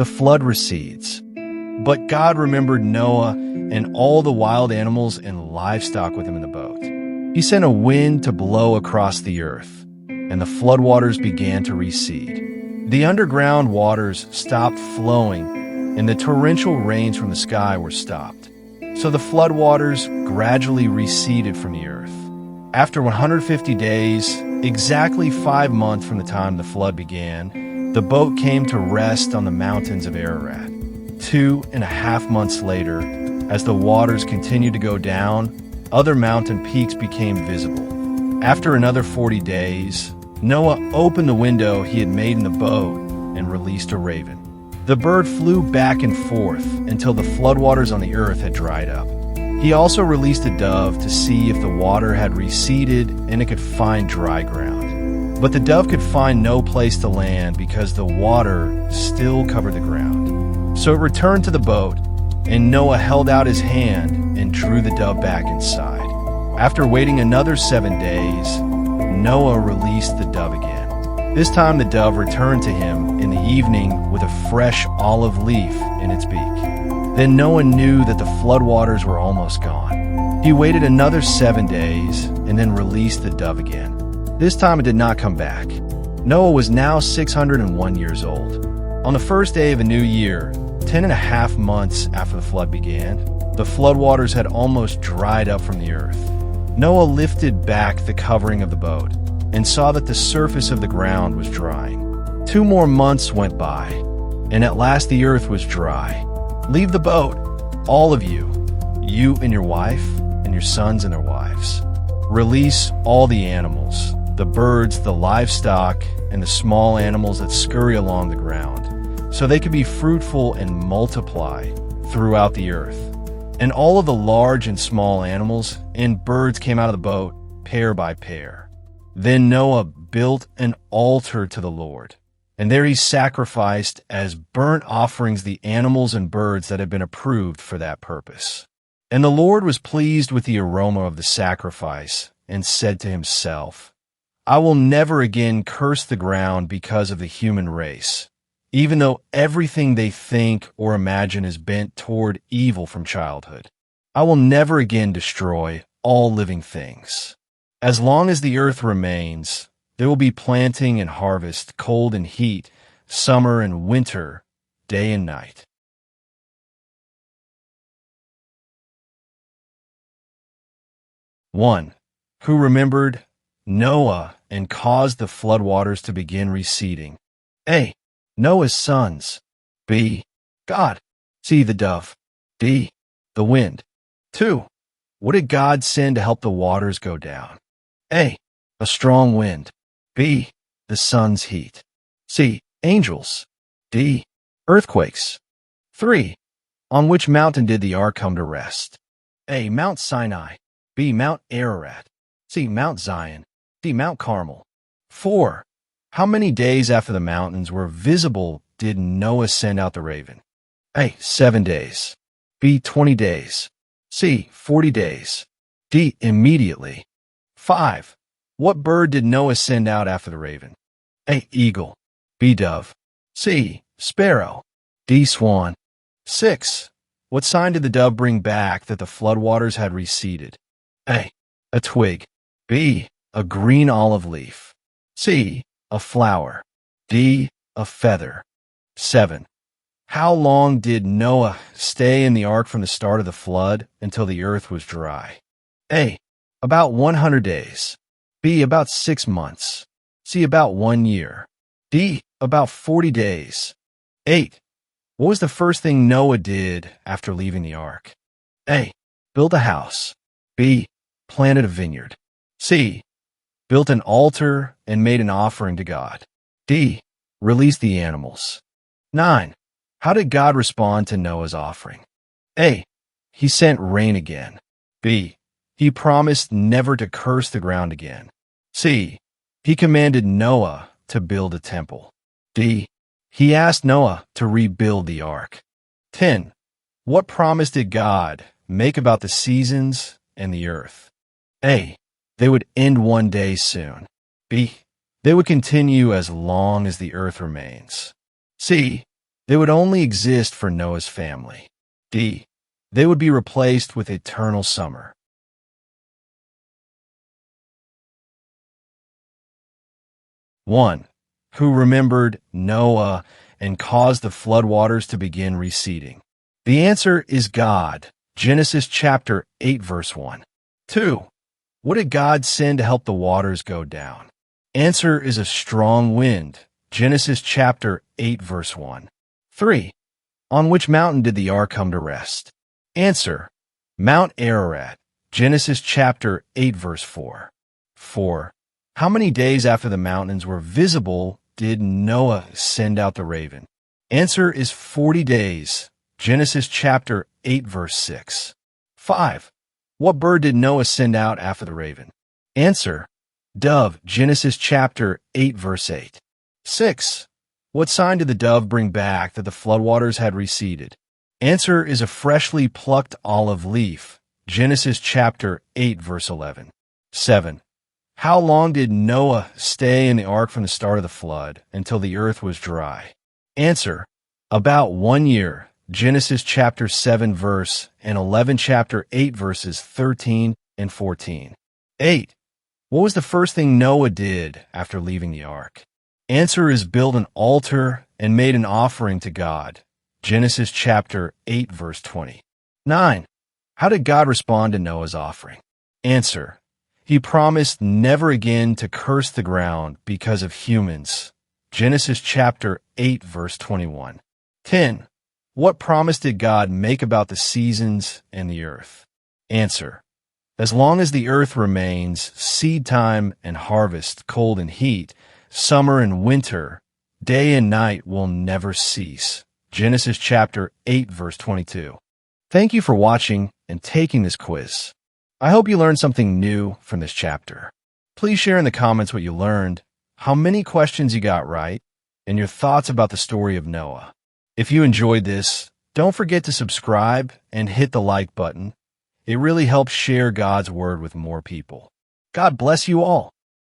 The flood recedes. But God remembered Noah and all the wild animals and livestock with him in the boat. He sent a wind to blow across the earth, and the floodwaters began to recede. The underground waters stopped flowing, and the torrential rains from the sky were stopped. So the floodwaters gradually receded from the earth. After 150 days, exactly 5 months from the time the flood began, the boat came to rest on the mountains of Ararat. 2.5 months later, as the waters continued to go down, other mountain peaks became visible. After another 40 days, Noah opened the window he had made in the boat and released a raven. The bird flew back and forth until the floodwaters on the earth had dried up. He also released a dove to see if the water had receded and it could find dry ground. But the dove could find no place to land because the water still covered the ground. So it returned to the boat, and Noah held out his hand and drew the dove back inside. After waiting another 7 days, Noah released the dove again. This time the dove returned to him in the evening with a fresh olive leaf in its beak. Then Noah knew that the floodwaters were almost gone. He waited another 7 days and then released the dove again. This time it did not come back. Noah was now 601 years old. On the first day of a new year, 10.5 months after the flood began, the floodwaters had almost dried up from the earth. Noah lifted back the covering of the boat and saw that the surface of the ground was drying. 2 more months went by, and at last the earth was dry. Leave the boat, all of you, you and your wife, and your sons and their wives. Release all the animals, the birds, the livestock, and the small animals that scurry along the ground, so they could be fruitful and multiply throughout the earth. And all of the large and small animals and birds came out of the boat, pair by pair. Then Noah built an altar to the Lord, and there he sacrificed as burnt offerings the animals and birds that had been approved for that purpose. And the Lord was pleased with the aroma of the sacrifice, and said to himself, I will never again curse the ground because of the human race, even though everything they think or imagine is bent toward evil from childhood. I will never again destroy all living things. As long as the earth remains, there will be planting and harvest, cold and heat, summer and winter, day and night. One, who remembered Noah and caused the floodwaters to begin receding. A, Noah's sons. B, God. C, the dove. D, the wind. 2, what did God send to help the waters go down? A, a strong wind. B, the sun's heat. C, angels. D, earthquakes. 3, on which mountain did the ark come to rest? A, Mount Sinai. B, Mount Ararat. C, Mount Zion. D, Mount Carmel. 4, how many days after the mountains were visible did Noah send out the raven? A, 7 days. B, 20 days. C, 40 days. D, immediately. 5, what bird did Noah send out after the raven? A, eagle. B, dove. C, sparrow. D, swan. 6, what sign did the dove bring back that the floodwaters had receded? A, a twig. B, a green olive leaf. C, a flower. D, a feather. 7, how long did Noah stay in the ark from the start of the flood until the earth was dry? A, about 100 days. B, about 6 months. C, about 1 year. D, about 40 days. 8, what was the first thing Noah did after leaving the ark? A, built a house. B, planted a vineyard. C, built an altar and made an offering to God. D, released the animals. 9, how did God respond to Noah's offering? A, he sent rain again. B, he promised never to curse the ground again. C, he commanded Noah to build a temple. D, he asked Noah to rebuild the ark. 10, what promise did God make about the seasons and the earth? A, they would end one day soon. B, they would continue as long as the earth remains. C, They would only exist for Noah's family. D. They would be replaced with eternal summer. 1. Who remembered Noah and caused the floodwaters to begin receding? The answer is God. Genesis chapter 8 verse 1. 2. What did God send to help the waters go down? Answer is a strong wind. Genesis chapter 8 verse 1. 3. On which mountain did the ark come to rest? Answer: Mount Ararat. Genesis chapter 8 verse 4. 4. How many days after the mountains were visible did Noah send out the raven? Answer is 40 days. Genesis chapter 8 verse 6. 5. What bird did Noah send out after the raven? Answer: dove. Genesis chapter 8 verse 8. 6. What sign did the dove bring back that the floodwaters had receded? Answer is a freshly plucked olive leaf. Genesis chapter 8 verse 11. 7. How long did Noah stay in the ark from the start of the flood until the earth was dry? Answer: about 1 year. Genesis chapter 7 verse and 11 chapter 8 verses 13 and 14. 8. What was the first thing Noah did after leaving the ark? Answer is build an altar and made an offering to God. Genesis chapter 8 verse 20. 9. How did God respond to Noah's offering? Answer: He promised never again to curse the ground because of humans. Genesis chapter 8 verse 21. 10. What promise did God make about the seasons and the earth? Answer: as long as the earth remains, seed time and harvest, cold and heat, summer and winter, day and night will never cease. Genesis chapter 8 verse 22. Thank you for watching and taking this quiz. I hope you learned something new from this chapter. Please share in the comments what you learned, how many questions you got right, and your thoughts about the story of Noah. If you enjoyed this, don't forget to subscribe and hit the like button. It really helps share God's word with more people. God bless you all.